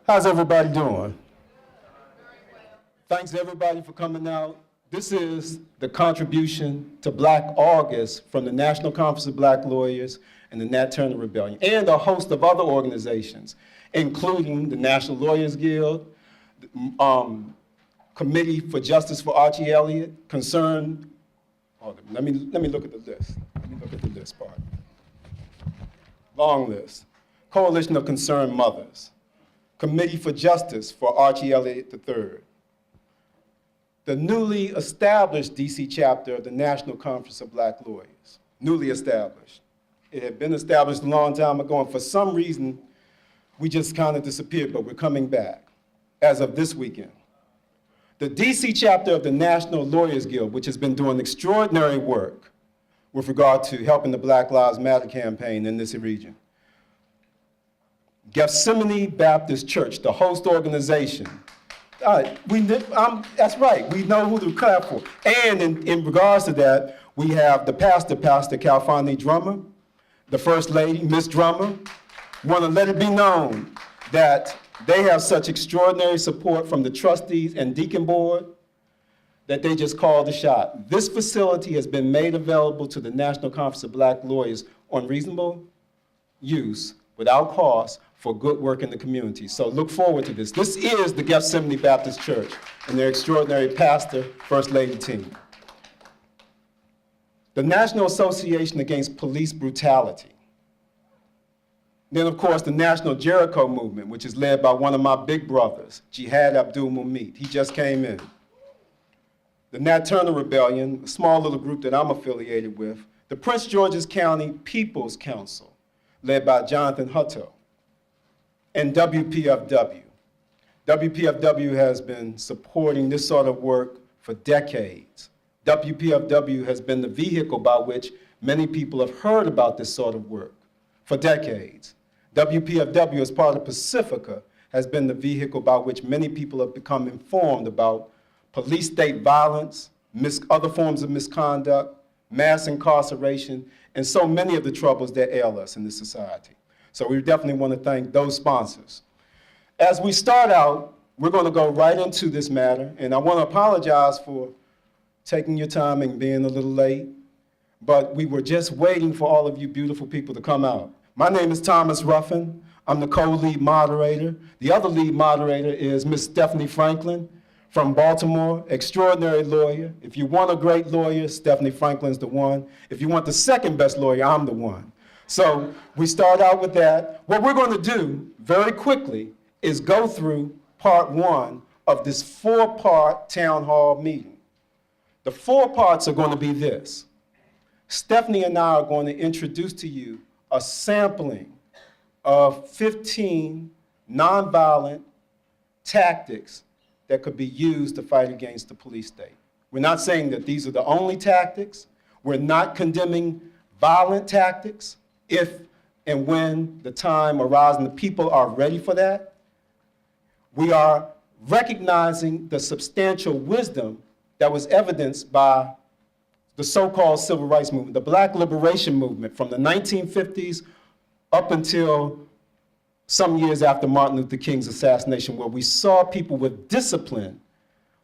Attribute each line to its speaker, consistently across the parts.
Speaker 1: How's everybody doing? Thanks everybody for coming out. This is the contribution to Black August from the National Conference of Black Lawyers and the Nat Turner Rebellion, and a host of other organizations, including the National Lawyers Guild, Committee for Justice for Archie Elliott, Concerned, let me look at the list. Let me look at the list part. Long list. Coalition of Concerned Mothers, Committee for Justice for Archie Elliott III, the newly established DC chapter of the National Conference of Black Lawyers, newly established. It had been established a long time ago, and for some reason, we just kind of disappeared, but we're coming back as of this weekend. The DC chapter of the National Lawyers Guild, which has been doing extraordinary work with regard to helping the Black Lives Matter campaign in this region. Gethsemane Baptist Church, the host organization. That's right, we know who to clap for. And in regards to that, we have the Pastor Calfani Drummer, the First Lady, Miss Drummer. Want to let it be known that they have such extraordinary support from the trustees and deacon board that they just called the shot. This facility has been made available to the National Conference of Black Lawyers on reasonable use, without cost, for good work in the community. So look forward to this. This is the Gethsemane Baptist Church and their extraordinary pastor, First Lady team. The National Association Against Police Brutality. Then, of course, the National Jericho Movement, which is led by one of my big brothers, Jihad Abdul-Mumit. He just came in. The Nat Turner Rebellion, a small little group that I'm affiliated with. The Prince George's County People's Council, led by Jonathan Hutto. And WPFW. WPFW has been supporting this sort of work for decades. WPFW has been the vehicle by which many people have heard about this sort of work for decades. WPFW, as part of Pacifica, has been the vehicle by which many people have become informed about police-state violence, other forms of misconduct, mass incarceration, and so many of the troubles that ail us in this society. So we definitely want to thank those sponsors. As we start out, we're going to go right into this matter, and I want to apologize for taking your time and being a little late, but we were just waiting for all of you beautiful people to come out. My name is Thomas Ruffin. I'm the co-lead moderator. The other lead moderator is Miss Stephanie Franklin from Baltimore, extraordinary lawyer. If you want a great lawyer, Stephanie Franklin's the one. If you want the second best lawyer, I'm the one. So we start out with that. What we're going to do very quickly is go through part one of this four-part town hall meeting. The four parts are going to be this. Stephanie and I are going to introduce to you a sampling of 15 nonviolent tactics that could be used to fight against the police state. We're not saying that these are the only tactics. We're not condemning violent tactics if and when the time arises and the people are ready for that. We are recognizing the substantial wisdom that was evidenced by the so-called civil rights movement, the Black liberation movement from the 1950s up until some years after Martin Luther King's assassination, where we saw people with discipline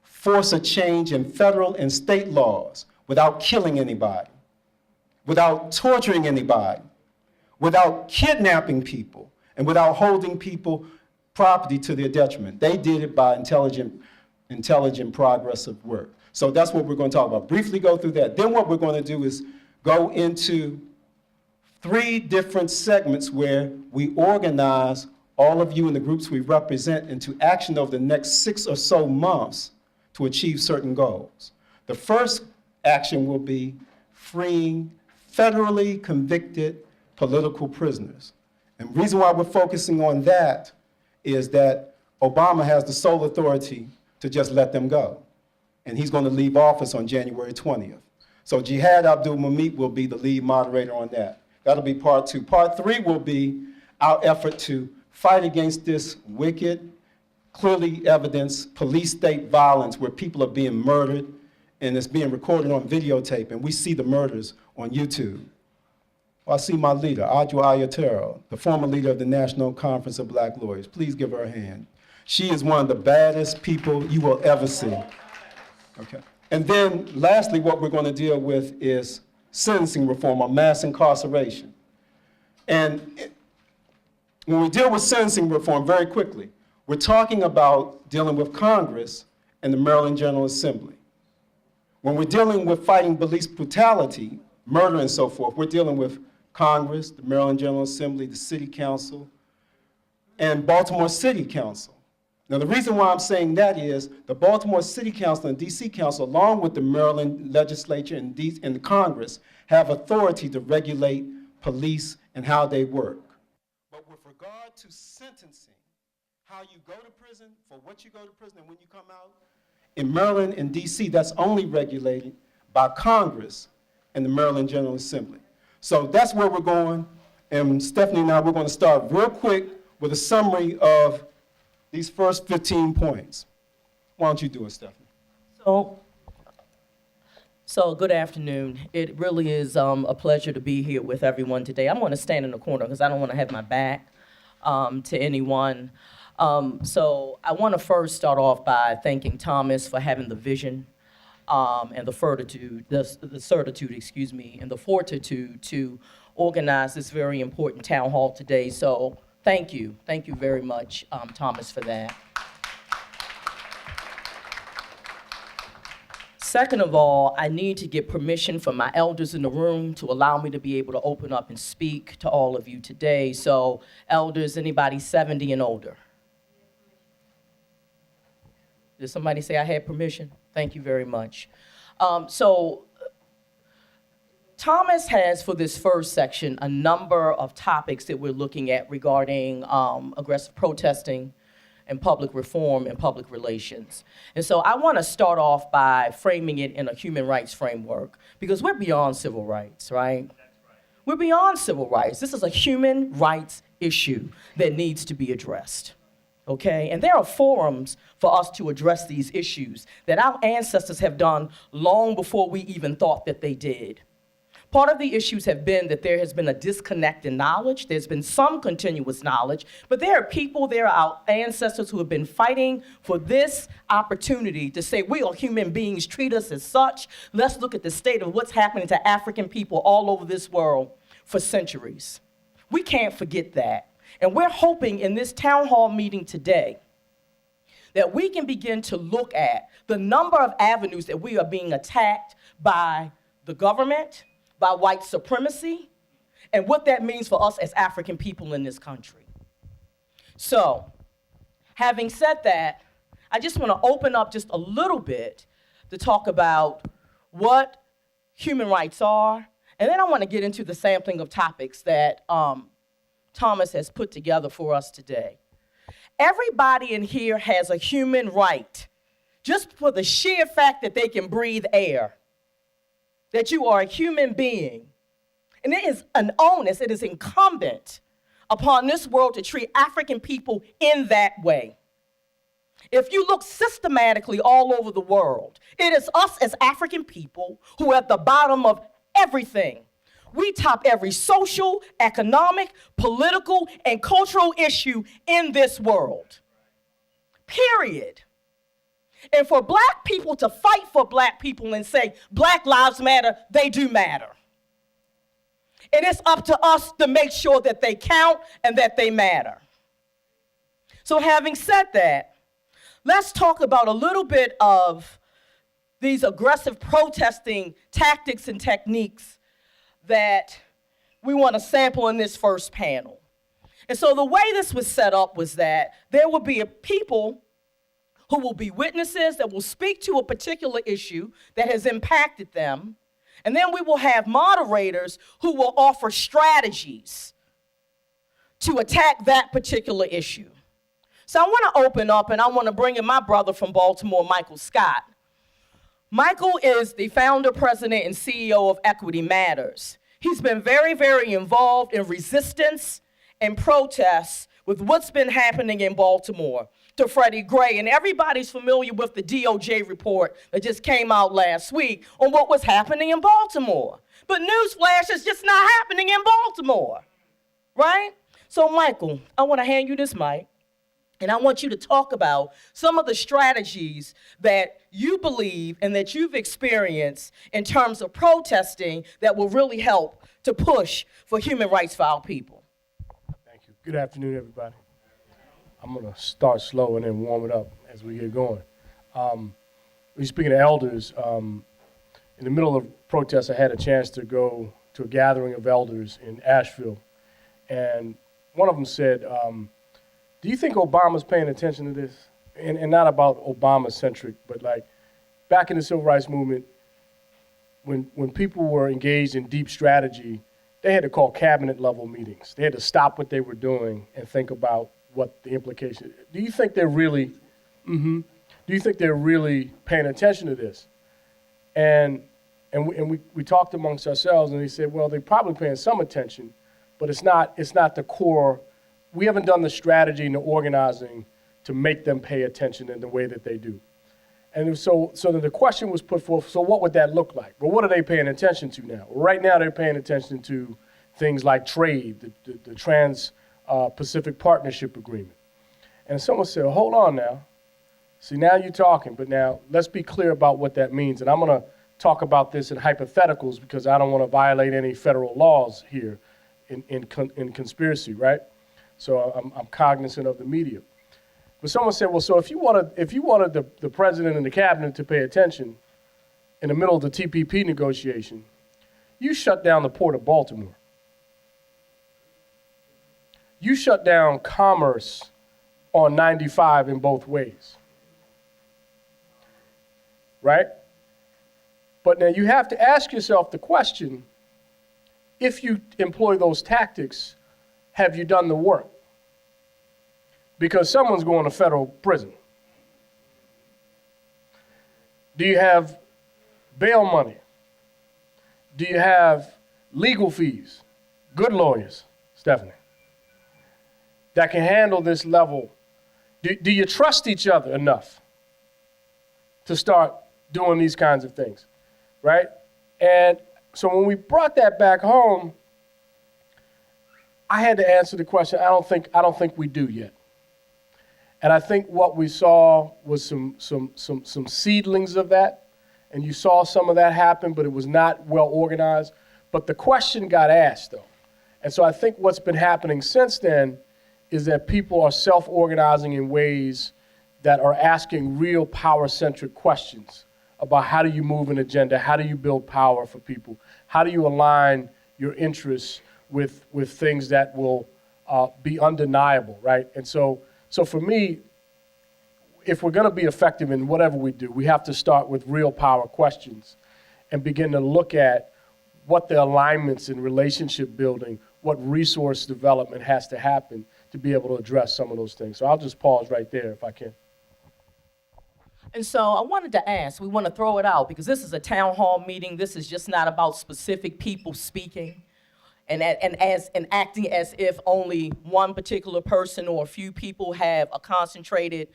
Speaker 1: force a change in federal and state laws without killing anybody, without torturing anybody, without kidnapping people, and without holding people property to their detriment. They did it by intelligent progressive work. So that's what we're going to talk about. Briefly go through that. Then what we're going to do is go into 3 different segments where we organize all of you in the groups we represent into action over the next 6 or so months to achieve certain goals. The first action will be freeing federally convicted political prisoners. And the reason why we're focusing on that is that Obama has the sole authority to just let them go. And he's going to leave office on January 20th. So Jihad Abdul-Mumit will be the lead moderator on that. That'll be part 2. Part 3 will be our effort to fight against this wicked, clearly evidenced police-state violence where people are being murdered and it's being recorded on videotape, and we see the murders on YouTube. Well, I see my leader, Adwa Ayatero, the former leader of the National Conference of Black Lawyers. Please give her a hand. She is one of the baddest people you will ever see. Okay. And then lastly, what we're going to deal with is sentencing reform or mass incarceration. And when we deal with sentencing reform, very quickly, we're talking about dealing with Congress and the Maryland General Assembly. When we're dealing with fighting police brutality, murder and so forth, we're dealing with Congress, the Maryland General Assembly, the City Council, and Baltimore City Council. Now, the reason why I'm saying that is the Baltimore City Council and DC Council, along with the Maryland Legislature and the Congress, have authority to regulate police and how they work. But with regard to sentencing, how you go to prison, for what you go to prison, and when you come out, in Maryland and DC, that's only regulated by Congress and the Maryland General Assembly. So that's where we're going. And Stephanie and I, we're going to start real quick with a summary of these first 15 points. Why don't you do it, Stephanie?
Speaker 2: So good afternoon. It really is a pleasure to be here with everyone today. I'm going to stand in the corner because I don't want to have my back to anyone. So I want to first start off by thanking Thomas for having the vision and the certitude, and the fortitude to organize this very important town hall today. So thank you very much, Thomas, for that. Second of all, I need to get permission from my elders in the room to allow me to be able to open up and speak to all of you today. So elders, anybody 70 and older? Did somebody say I had permission? Thank you very much. So Thomas has, for this first section, a number of topics that we're looking at regarding aggressive protesting and public reform and public relations. And so I want to start off by framing it in a human rights framework, because we're beyond civil rights, right? That's right. We're beyond civil rights. This is a human rights issue that needs to be addressed. Okay, and there are forums for us to address these issues that our ancestors have done long before we even thought that they did. Part of the issues have been that there has been a disconnect in knowledge. There's been some continuous knowledge, but there are people, there are our ancestors who have been fighting for this opportunity to say, we are human beings, treat us as such. Let's look at the state of what's happening to African people all over this world for centuries. We can't forget that. And we're hoping in this town hall meeting today that we can begin to look at the number of avenues that we are being attacked by the government, by white supremacy, and what that means for us as African people in this country. So, having said that, I just want to open up just a little bit to talk about what human rights are, and then I want to get into the sampling of topics that Thomas has put together for us today. Everybody in here has a human right, just for the sheer fact that they can breathe air, that you are a human being. And it is an onus, it is incumbent upon this world to treat African people in that way. If you look systematically all over the world, it is us as African people who are at the bottom of everything. We top every social, economic, political, and cultural issue in this world. Period. And for black people to fight for black people and say, Black lives matter, they do matter. It is up to us to make sure that they count and that they matter. So having said that, let's talk about a little bit of these aggressive protesting tactics and techniques that we want to sample in this first panel. And so the way this was set up was that there will be people who will be witnesses that will speak to a particular issue that has impacted them. And then we will have moderators who will offer strategies to attack that particular issue. So I want to open up and I want to bring in my brother from Baltimore, Michael Scott. Michael is the founder, president, and CEO of Equity Matters. He's been very, very involved in resistance and protests with what's been happening in Baltimore to Freddie Gray. And everybody's familiar with the DOJ report that just came out last week on what was happening in Baltimore. But newsflash, it's just not happening in Baltimore, right? So Michael, I want to hand you this mic, and I want you to talk about some of the strategies that you believe and that you've experienced in terms of protesting that will really help to push for human rights for our people.
Speaker 3: Thank you. Good afternoon, everybody. I'm going to start slow and then warm it up as we get going. We're speaking to elders. In the middle of protests, I had a chance to go to a gathering of elders in Asheville, and one of them said, do you think Obama's paying attention to this? And not about Obama-centric, but like back in the civil rights movement, when people were engaged in deep strategy, they had to call cabinet-level meetings. They had to stop what they were doing and think about what the implication. Do you think they're really? Do you think they're really paying attention to this? And we talked amongst ourselves, and they said, well, they're probably paying some attention, but it's not the core. We haven't done the strategy and the organizing to make them pay attention in the way that they do. And so then the question was put forth, so what would that look like? Well, what are they paying attention to now? Well, right now they're paying attention to things like trade, the Trans-Pacific Partnership Agreement. And someone said, hold on now. See, now you're talking, but now let's be clear about what that means. And I'm going to talk about this in hypotheticals because I don't want to violate any federal laws here in conspiracy, right? So I'm cognizant of the media. But someone said, well, so if you wanted the president and the cabinet to pay attention in the middle of the TPP negotiation, you shut down the port of Baltimore. You shut down commerce on 95 in both ways, right? But now you have to ask yourself the question, if you employ those tactics, have you done the work? Because someone's going to federal prison. Do you have bail money? Do you have legal fees? Good lawyers, Stephanie, that can handle this level. Do you trust each other enough to start doing these kinds of things, right? And so when we brought that back home, I had to answer the question, I don't think we do yet. And I think what we saw was some seedlings of that, and you saw some of that happen, but it was not well organized. But the question got asked, though. And so I think what's been happening since then is that people are self-organizing in ways that are asking real power-centric questions about how do you move an agenda, how do you build power for people, how do you align your interests with things that will be undeniable, right? And so for me, if we're going to be effective in whatever we do, we have to start with real power questions and begin to look at what the alignments in relationship building, what resource development has to happen to be able to address some of those things. So I'll just pause right there if I can.
Speaker 2: And so I wanted to ask, we want to throw it out because this is a town hall meeting. This is just not about specific people speaking and acting as if only one particular person or a few people have a concentrated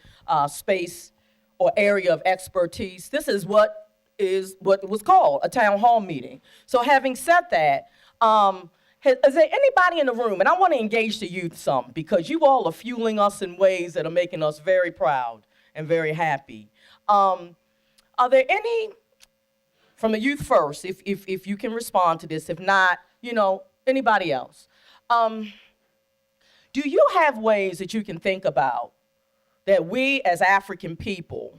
Speaker 2: space or area of expertise. This is what was called a town hall meeting. So having said that, is there anybody in the room, and I want to engage the youth some because you all are fueling us in ways that are making us very proud and very happy. Are there any, from the youth first, if you can respond to this, if not, anybody else? Do you have ways that you can think about that we as African people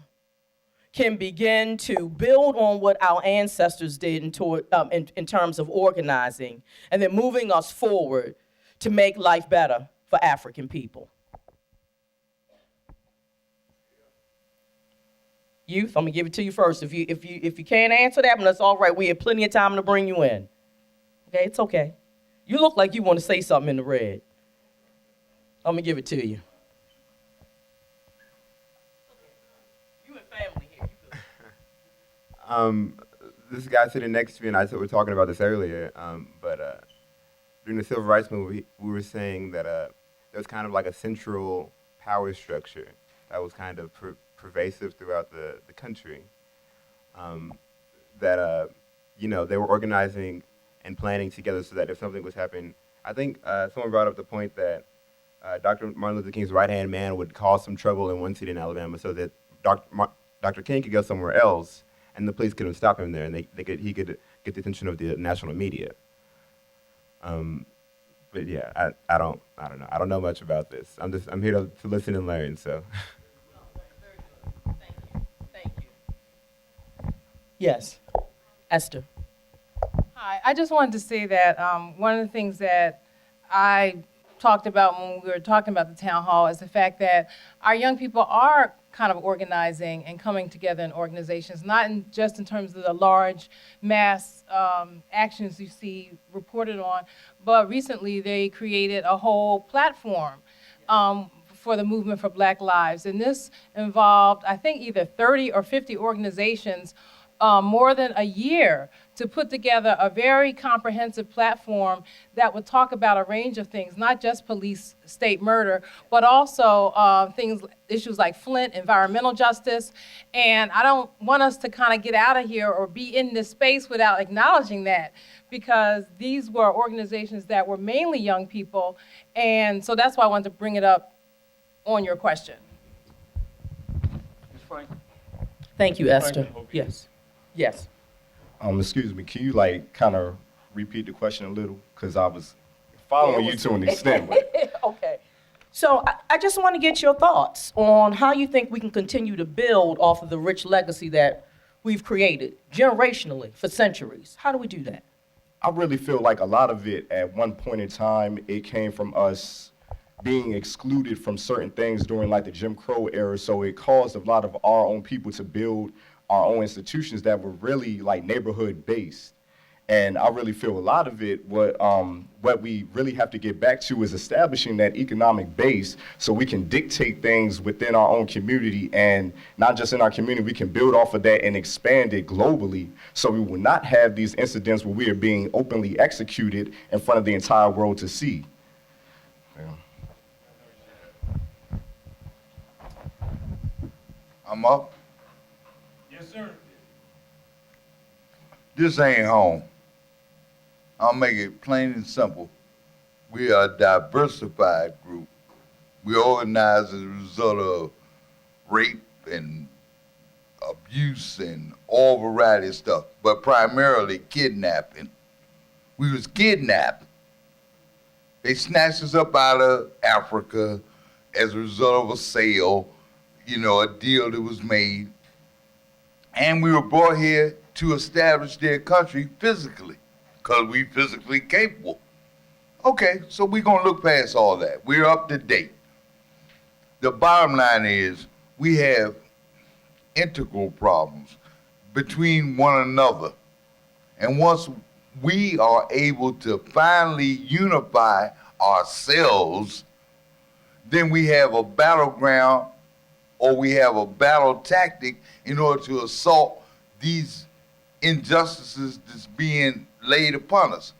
Speaker 2: can begin to build on what our ancestors did in terms of organizing and then moving us forward to make life better for African people? Youth, I'm gonna give it to you first. If you can't answer that one, that's all right. We have plenty of time to bring you in. Okay, it's okay. You look like you want to say something in the red. I'm gonna give it to you. You and family here.
Speaker 4: This guy sitting next to me and I were talking about this earlier, but during the civil rights movement, we were saying that there's kind of like a central power structure that was kind of pervasive throughout the country. That they were organizing and planning together so that if something was happening, I think someone brought up the point that Dr. Martin Luther King's right-hand man would cause some trouble in one city in Alabama so that Dr. King could go somewhere else and the police couldn't stop him there, and he could get the attention of the national media. But yeah, I don't know. I don't know much about this. I'm here to listen and learn. So.
Speaker 2: Very good. Thank you. Yes, Esther.
Speaker 5: Hi, I just wanted to say that one of the things that I talked about when we were talking about the town hall is the fact that our young people are kind of organizing and coming together in organizations, not just in terms of the large mass actions you see reported on, but recently they created a whole platform for the movement for Black Lives. And this involved, I think, either 30 or 50 organizations more than a year to put together a very comprehensive platform that would talk about a range of things, not just police state murder, but also issues like Flint, environmental justice. And I don't want us to kind of get out of here or be in this space without acknowledging that, because these were organizations that were mainly young people. And so that's why I wanted to bring it up on your question.
Speaker 3: Ms. Frank?
Speaker 2: Thank you, Esther.
Speaker 3: Frank,
Speaker 2: Yes. Yes.
Speaker 6: Excuse me, can you kind of repeat the question a little? Because I was following you to an extent. But
Speaker 2: Okay. So I just want to get your thoughts on how you think we can continue to build off of the rich legacy that we've created generationally for centuries. How do we do that?
Speaker 6: I really feel like a lot of it, at one point in time, it came from us being excluded from certain things during like the Jim Crow era. So it caused a lot of our own people to build our own institutions that were really like neighborhood based. And I really feel a lot of it, what we really have to get back to is establishing that economic base so we can dictate things within our own community, and not just in our community, we can build off of that and expand it globally so we will not have these incidents where we are being openly executed in front of the entire world to see. Yeah.
Speaker 7: I'm up.
Speaker 3: Yes, sir.
Speaker 7: This ain't home. I'll make it plain and simple. We are a diversified group. We organize as a result of rape and abuse and all variety of stuff, but primarily kidnapping. We was kidnapped. They snatched us up out of Africa as a result of a sale, a deal that was made. And we were brought here to establish their country physically, because we physically capable. Okay, so we're gonna look past all that. We're up to date. The bottom line is we have integral problems between one another. And once we are able to finally unify ourselves, then we have a battleground, or we have a battle tactic in order to assault these injustices that's being laid upon us.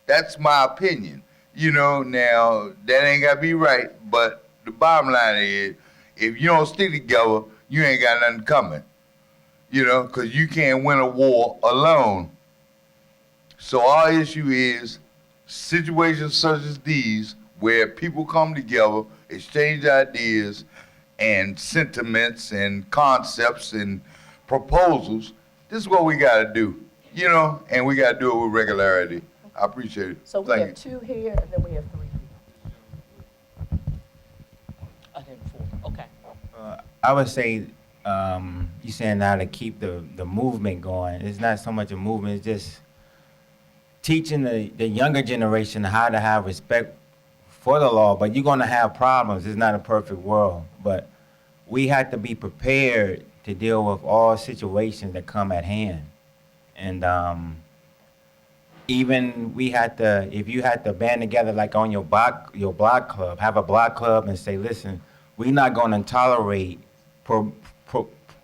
Speaker 7: That's my opinion. Now, that ain't gotta be right, but the bottom line is, if you don't stick together, you ain't got nothing coming. Because you can't win a war alone. So our issue is situations such as these, where people come together, exchange ideas and sentiments and concepts and proposals. This is what we gotta do, and we gotta do it with regularity. I appreciate it.
Speaker 2: So we
Speaker 7: Thank
Speaker 2: have
Speaker 7: you.
Speaker 2: 2 here, and then we have 3 people. And then 4. Okay.
Speaker 8: I would say you saying now to keep the movement going. It's not so much a movement, it's just teaching the younger generation how to have respect for the law, but you're going to have problems. It's not a perfect world, but we have to be prepared to deal with all situations that come at hand. And even we had to, if you had to band together like on your block club, have a block club and say, listen, we're not going to tolerate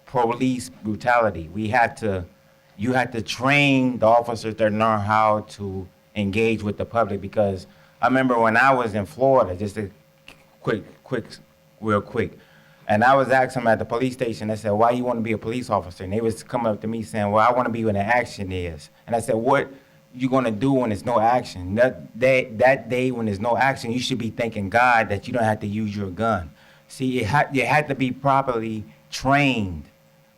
Speaker 8: police brutality. You had to train the officers that learn how to engage with the public, because I remember when I was in Florida, just to real quick. And I was asking them at the police station, I said, why you want to be a police officer? And they was coming up to me saying, well, I want to be when the action is. And I said, what you going to do when there's no action? That day when there's no action, you should be thanking God that you don't have to use your gun. See, you had to be properly trained.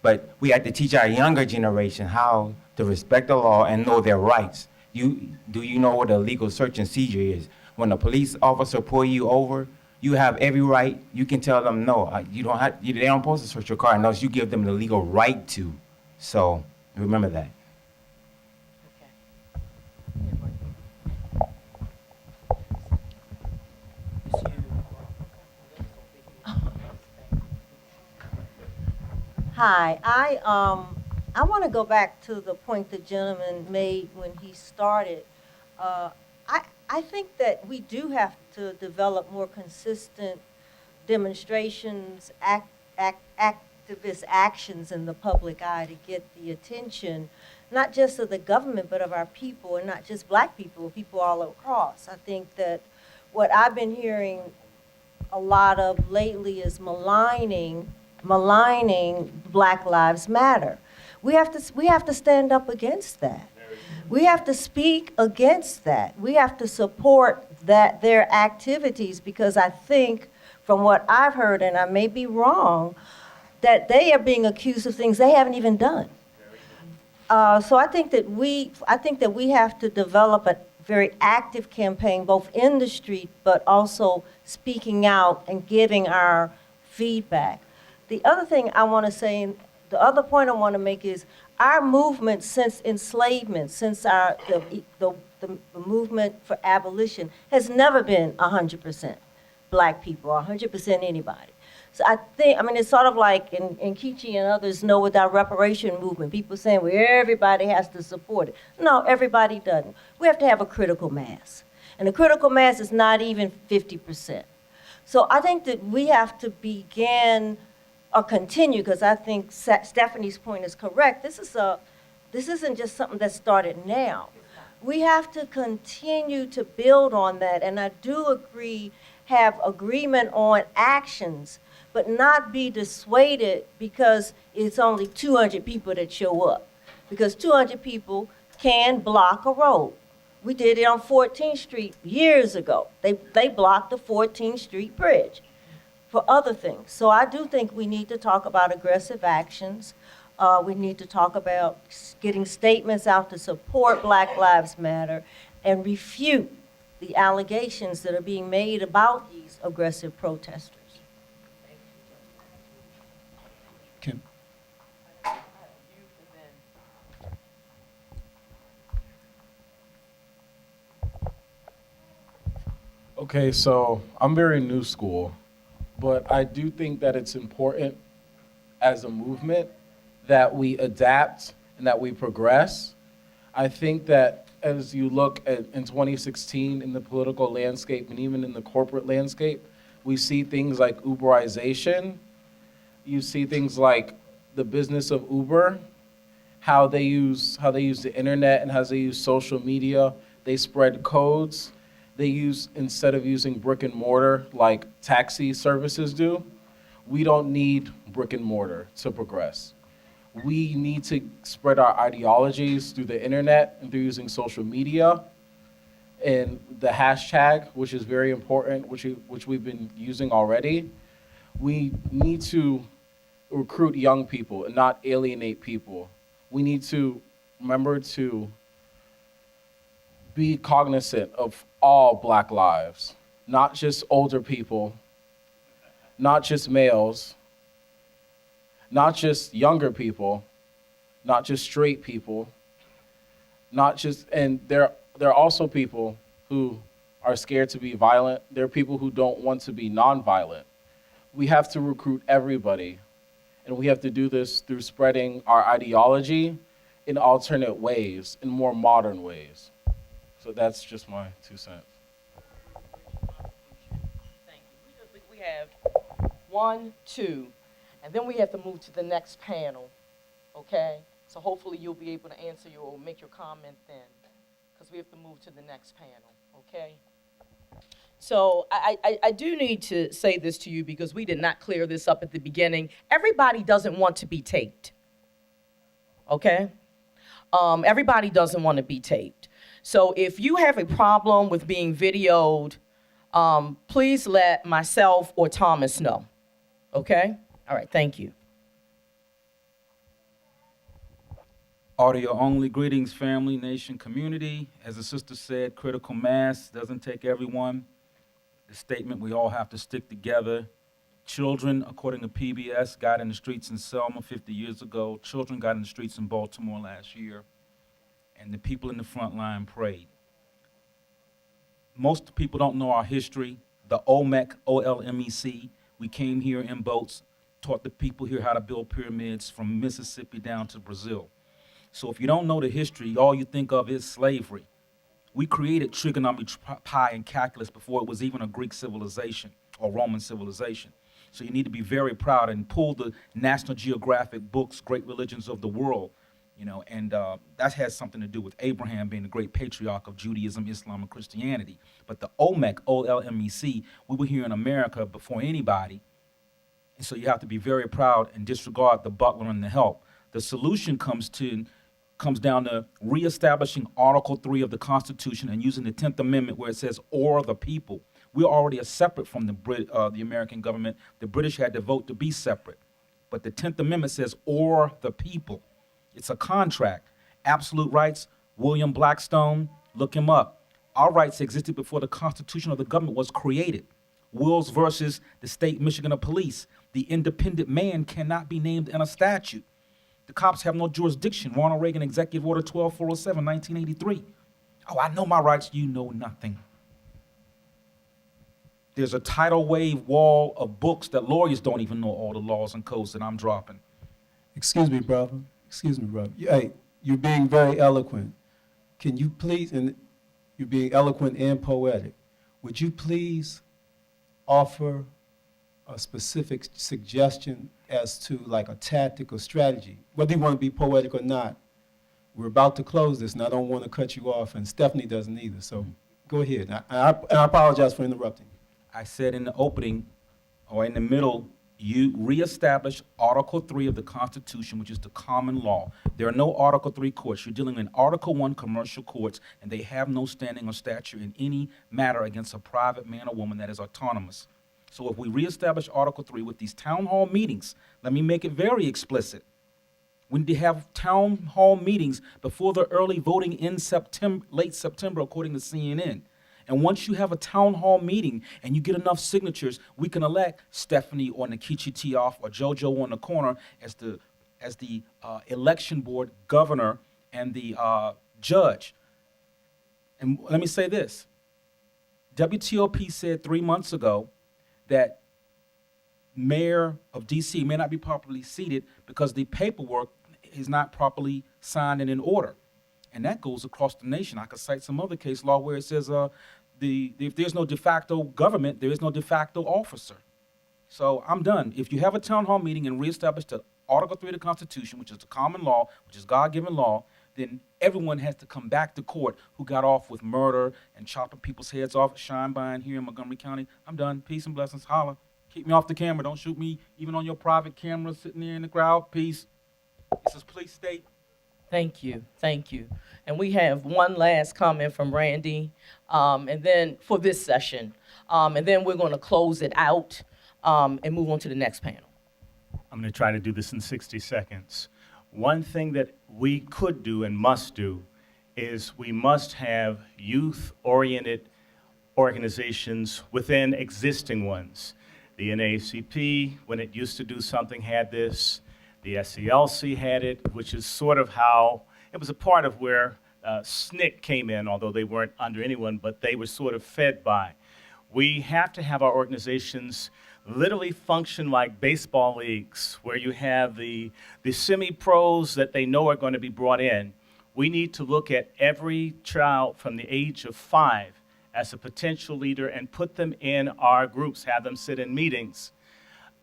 Speaker 8: But we had to teach our younger generation how to respect the law and know their rights. Do you know what a legal search and seizure is? When a police officer pull you over, you have every right. You can tell them no. They don't supposed to search your car unless you give them the legal right to. So remember that.
Speaker 9: Hi, I want to go back to the point the gentleman made when he started. I think that we do have to develop more consistent demonstrations, activist actions in the public eye to get the attention, not just of the government, but of our people, and not just black people, people all across. I think that what I've been hearing a lot of lately is maligning Black Lives Matter. We have to stand up against that. We have to speak against that. We have to support their activities, because I think from what I've heard, and I may be wrong, that they are being accused of things they haven't even done. So I think that we have to develop a very active campaign, both in the street, but also speaking out and giving our feedback. The other thing I want to say, the other point I want to make is our movement since enslavement, since the movement for abolition, has never been 100% black people, 100% anybody. So I mean, it's sort of like, and Kichi and others know with our reparation movement, people saying, well, everybody has to support it. No, everybody doesn't. We have to have a critical mass. And the critical mass is not even 50%. So I think that we have to begin or continue, because I think Stephanie's point is correct. This isn't just something that started now. We have to continue to build on that, and I do agree, have agreement on actions, but not be dissuaded because it's only 200 people that show up. Because 200 people can block a road. We did it on 14th Street years ago. They blocked the 14th Street bridge for other things. So I do think we need to talk about aggressive actions. We need to talk about getting statements out to support Black Lives Matter and refute the allegations that are being made about these aggressive protesters.
Speaker 1: Kim.
Speaker 3: Okay, so I'm very new school, but I do think that it's important as a movement that we adapt and that we progress. I think that as you look at in 2016 in the political landscape and even in the corporate landscape, we see things like Uberization. You see things like the business of Uber, how they use the internet and how they use social media. They spread codes. They use, instead of using brick and mortar like taxi services do, we don't need brick and mortar to progress. We need to spread our ideologies through the internet and through using social media and the hashtag, which is very important, which we've been using already. We need to recruit young people and not alienate people. We need to remember to be cognizant of all Black lives, not just older people, not just males, not just younger people, not just straight people, and there are also people who are scared to be violent. There are people who don't want to be nonviolent. We have to recruit everybody, and we have to do this through spreading our ideology in alternate ways, in more modern ways. So that's just my 2 cents.
Speaker 2: Thank you. We have 1, 2, and then we have to move to the next panel, okay? So hopefully you'll be able to answer or make your comment then, because we have to move to the next panel, okay? So I do need to say this to you because we did not clear this up at the beginning. Everybody doesn't want to be taped, okay? Everybody doesn't want to be taped. So if you have a problem with being videoed, please let myself or Thomas know, okay? All right, thank you.
Speaker 10: Audio only. Greetings, family, nation, community. As the sister said, critical mass doesn't take everyone. The statement, we all have to stick together. Children, according to PBS, got in the streets in Selma 50 years ago. Children got in the streets in Baltimore last year. And the people in the front line prayed. Most people don't know our history. The Olmec, O-L-M-E-C, we came here in boats, taught the people here how to build pyramids from Mississippi down to Brazil. So if you don't know the history, all you think of is slavery. We created trigonometry, pi, and calculus before it was even a Greek civilization or Roman civilization. So you need to be very proud and pull the National Geographic books, Great Religions of the World, and that has something to do with Abraham being the great patriarch of Judaism, Islam, and Christianity. But the Olmec, O-L-M-E-C, we were here in America before anybody, and so you have to be very proud and disregard the butler and the help. The solution comes down to reestablishing Article 3 of the Constitution and using the 10th Amendment where it says, or the people. We already are separate from the American government. The British had to vote to be separate. But the 10th Amendment says, or the people. It's a contract. Absolute rights, William Blackstone, look him up. Our rights existed before the Constitution of the government was created. Wills versus the state Michigan of police. The independent man cannot be named in a statute. The cops have no jurisdiction. Ronald Reagan, Executive Order 12407, 1983. Oh, I know my rights. You know nothing. There's a tidal wave wall of books that lawyers don't even know all the laws and codes that I'm dropping.
Speaker 1: Excuse me, brother. Excuse me, brother. Hey, you're being very eloquent. Can you please, and you're being eloquent and poetic, would you please offer a specific suggestion as to like a tactic or strategy, whether you want to be poetic or not? We're about to close this, and I don't want to cut you off, and Stephanie doesn't either, so go ahead. I apologize for interrupting.
Speaker 10: I said in the opening, or in the middle, you reestablish Article 3 of the Constitution, which is the common law. There are no Article 3 courts. You're dealing in Article 1 commercial courts, and they have no standing or stature in any matter against a private man or woman that is autonomous. So if we reestablish Article 3 with these town hall meetings, let me make it very explicit. We need to have town hall meetings before the early voting in September, late September, according to CNN. And once you have a town hall meeting and you get enough signatures, we can elect Stephanie or Nikichi Tioff or JoJo on the corner as the election board governor and the judge. And let me say this. WTOP said 3 months ago that mayor of D.C. may not be properly seated because the paperwork is not properly signed and in order. And that goes across the nation. I could cite some other case law where it says if there's no de facto government, there is no de facto officer. So I'm done. If you have a town hall meeting and reestablish the Article 3 of the Constitution, which is the common law, which is God-given law, then everyone has to come back to court who got off with murder and chopping people's heads off, shine buying here in Montgomery County. I'm done. Peace and blessings. Holla. Keep me off the camera. Don't shoot me even on your private camera sitting there in the crowd. Peace. This is police state.
Speaker 2: Thank you, thank you. And we have one last comment from Randy, and then for this session, and then we're going to close it out and move on to the next panel.
Speaker 11: I'm going to try to do this in 60 seconds. One thing that we could do and must do is we must have youth-oriented organizations within existing ones. The NAACP, when it used to do something, had this. The SCLC had it, which is sort of how, it was a part of where SNCC came in, although they weren't under anyone, but they were sort of fed by. We have to have our organizations literally function like baseball leagues, where you have the semi-pros that they know are going to be brought in. We need to look at every child from the age of 5 as a potential leader and put them in our groups, have them sit in meetings.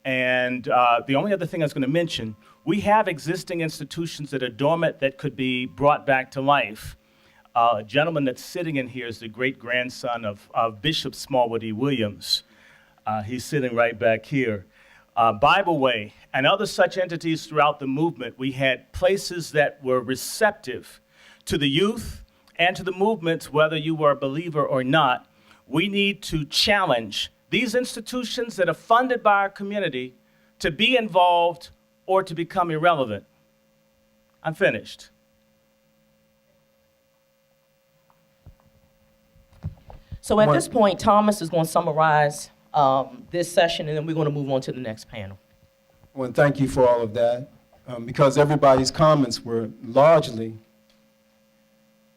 Speaker 11: And the only other thing I was going to mention, we have existing institutions that are dormant that could be brought back to life. A gentleman that's sitting in here is the great-grandson of Bishop Smallwood E. Williams. He's sitting right back here. Bible Way and other such entities throughout the movement, we had places that were receptive to the youth and to the movements, whether you were a believer or not. We need to challenge these institutions that are funded by our community to be involved or to become irrelevant. I'm finished.
Speaker 2: So at this point, Thomas is going to summarize this session, and then we're going to move on to the next panel.
Speaker 1: Well, thank you for all of that, because everybody's comments were largely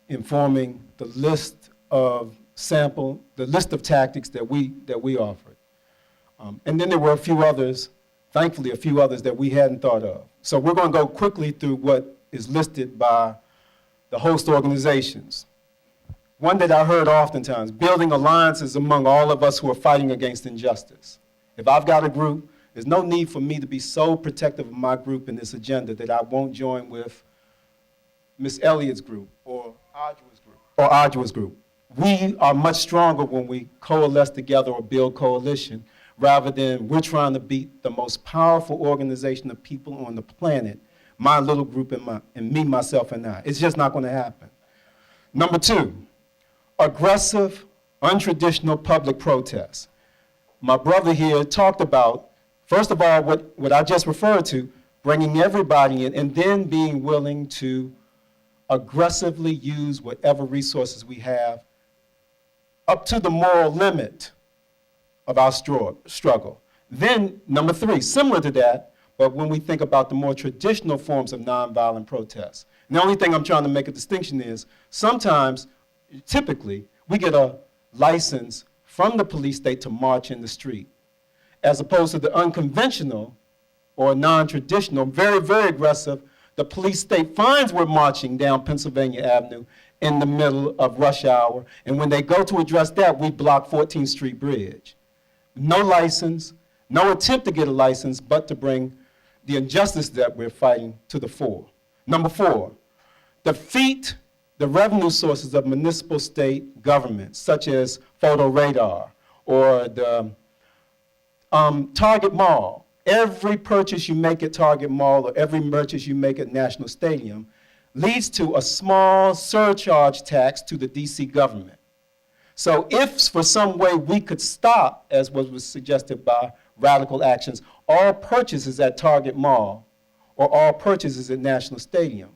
Speaker 1: informing the list of tactics that we offered. And then there were a few others, thankfully a few others that we hadn't thought of. So we're going to go quickly through what is listed by the host organizations. One that I heard oftentimes, building alliances among all of us who are fighting against injustice. If I've got a group, there's no need for me to be so protective of my group in this agenda that I won't join with Miss Elliott's group or Ajua's group. We are much stronger when we coalesce together or build coalition, rather than we're trying to beat the most powerful organization of people on the planet, my little group and me, myself, and I. It's just not going to happen. Number two, aggressive, untraditional public protests. My brother here talked about, first of all, what I just referred to, bringing everybody in and then being willing to aggressively use whatever resources we have up to the moral limit of our struggle. Then, number three, similar to that, but when we think about the more traditional forms of nonviolent protests. And the only thing I'm trying to make a distinction is, sometimes, typically, we get a license from the police state to march in the street, as opposed to the unconventional or non-traditional, very, very aggressive, the police state finds we're marching down Pennsylvania Avenue in the middle of rush hour, and when they go to address that, we block 14th Street Bridge. No license, no attempt to get a license, but to bring the injustice that we're fighting to the fore. Number four, defeat the revenue sources of municipal state governments, such as photo radar or the Target Mall. Every purchase you make at Target Mall or every purchase you make at National Stadium leads to a small surcharge tax to the DC government. So if for some way we could stop, as was suggested by Radical Actions, all purchases at Target Mall or all purchases at National Stadium,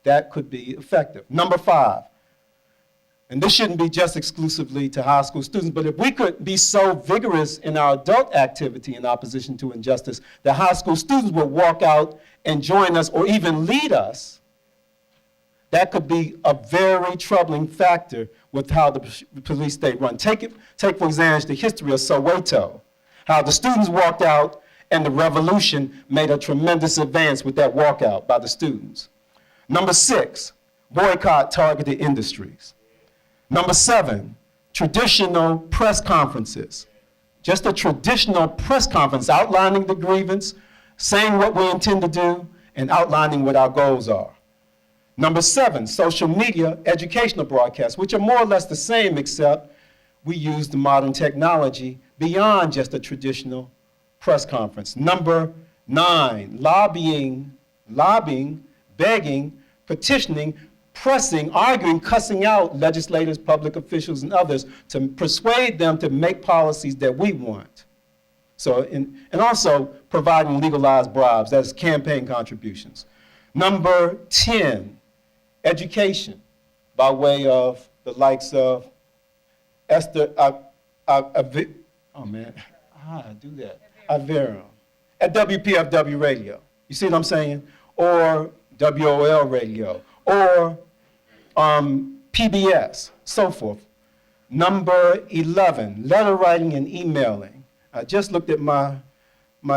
Speaker 1: that could be effective. Number five, and this shouldn't be just exclusively to high school students, but if we could be so vigorous in our adult activity in opposition to injustice, that high school students would walk out and join us or even lead us, that could be a very troubling factor with how the police state run. Take, for example, the history of Soweto, how the students walked out and the revolution made a tremendous advance with that walkout by the students. Number six, boycott targeted industries. Number seven, traditional press conferences. Just a traditional press conference outlining the grievance, saying what we intend to do, and outlining what our goals are. Number seven, social media educational broadcasts, which are more or less the same, except we use the modern technology beyond just a traditional press conference. Number nine, lobbying, begging, petitioning, pressing, arguing, cussing out legislators, public officials, and others to persuade them to make policies that we want. So, and also providing legalized bribes, that's campaign contributions. Number 10, education, by way of the likes of Esther, Avera, at WPFW Radio. You see what I'm saying? Or WOL Radio, or PBS, so forth. Number 11, letter writing and emailing. I just looked at my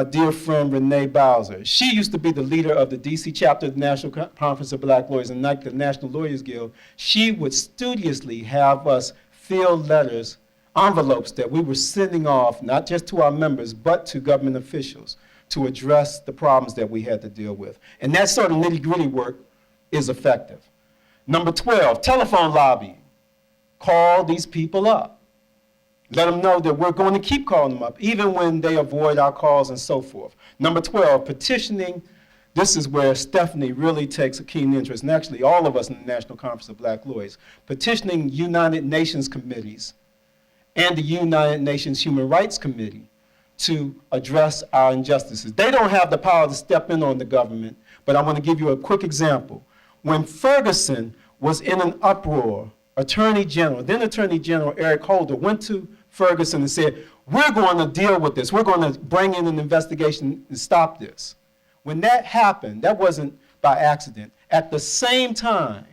Speaker 1: dear friend Renee Bowser. She used to be the leader of the DC chapter of the National Conference of Black Lawyers and the National Lawyers Guild. She would studiously have us fill letters, envelopes that we were sending off, not just to our members, but to government officials to address the problems that we had to deal with. And that sort of nitty-gritty work is effective. Number 12, telephone lobbying. Call these people up. Let them know that we're going to keep calling them up, even when they avoid our calls and so forth. Number 12, petitioning. This is where Stephanie really takes a keen interest, and actually all of us in the National Conference of Black Lawyers, petitioning United Nations committees and the United Nations Human Rights Committee to address our injustices. They don't have the power to step in on the government, but I want to give you a quick example. When Ferguson was in an uproar, then Attorney General Eric Holder went to Ferguson and said, we're going to deal with this. We're going to bring in an investigation and stop this. When that happened, that wasn't by accident. At the same time,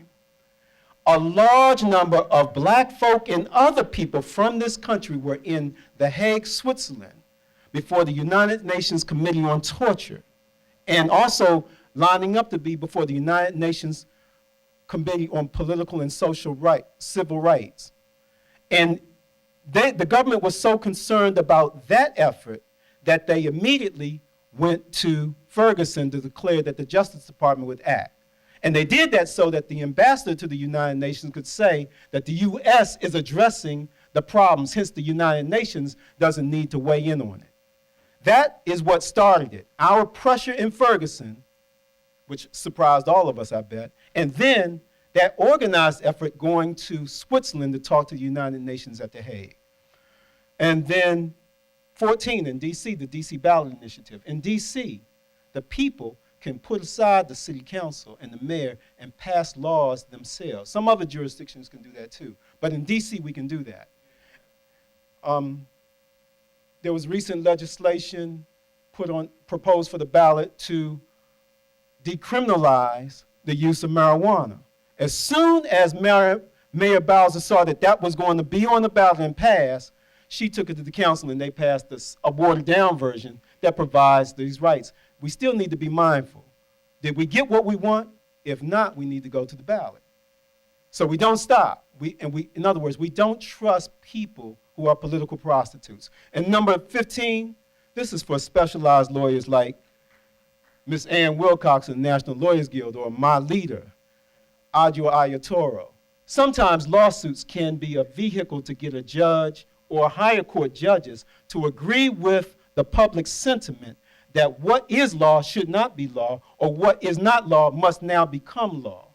Speaker 1: a large number of black folk and other people from this country were in The Hague, Switzerland, before the United Nations Committee on Torture, and also lining up to be before the United Nations Committee on Political and Civil Rights. And the government was so concerned about that effort that they immediately went to Ferguson to declare that the Justice Department would act. And they did that so that the ambassador to the United Nations could say that the U.S. is addressing the problems, hence the United Nations doesn't need to weigh in on it. That is what started it. Our pressure in Ferguson, which surprised all of us, I bet, and then that organized effort going to Switzerland to talk to the United Nations at The Hague. And then 14 in D.C., the D.C. ballot initiative. In D.C., the people can put aside the city council and the mayor and pass laws themselves. Some other jurisdictions can do that too, but in D.C. we can do that. There was recent legislation proposed for the ballot to decriminalize the use of marijuana. As soon as Mayor Bowser saw that that was going to be on the ballot and pass, she took it to the council and they passed a watered down version that provides these rights. We still need to be mindful. Did we get what we want? If not, we need to go to the ballot. So we don't stop. In other words, we don't trust people who are political prostitutes. And number 15, this is for specialized lawyers like Ms. Ann Wilcox of the National Lawyers Guild, or my leader, Adjo Ayatoro. Sometimes lawsuits can be a vehicle to get a judge or higher court judges to agree with the public sentiment that what is law should not be law, or what is not law must now become law.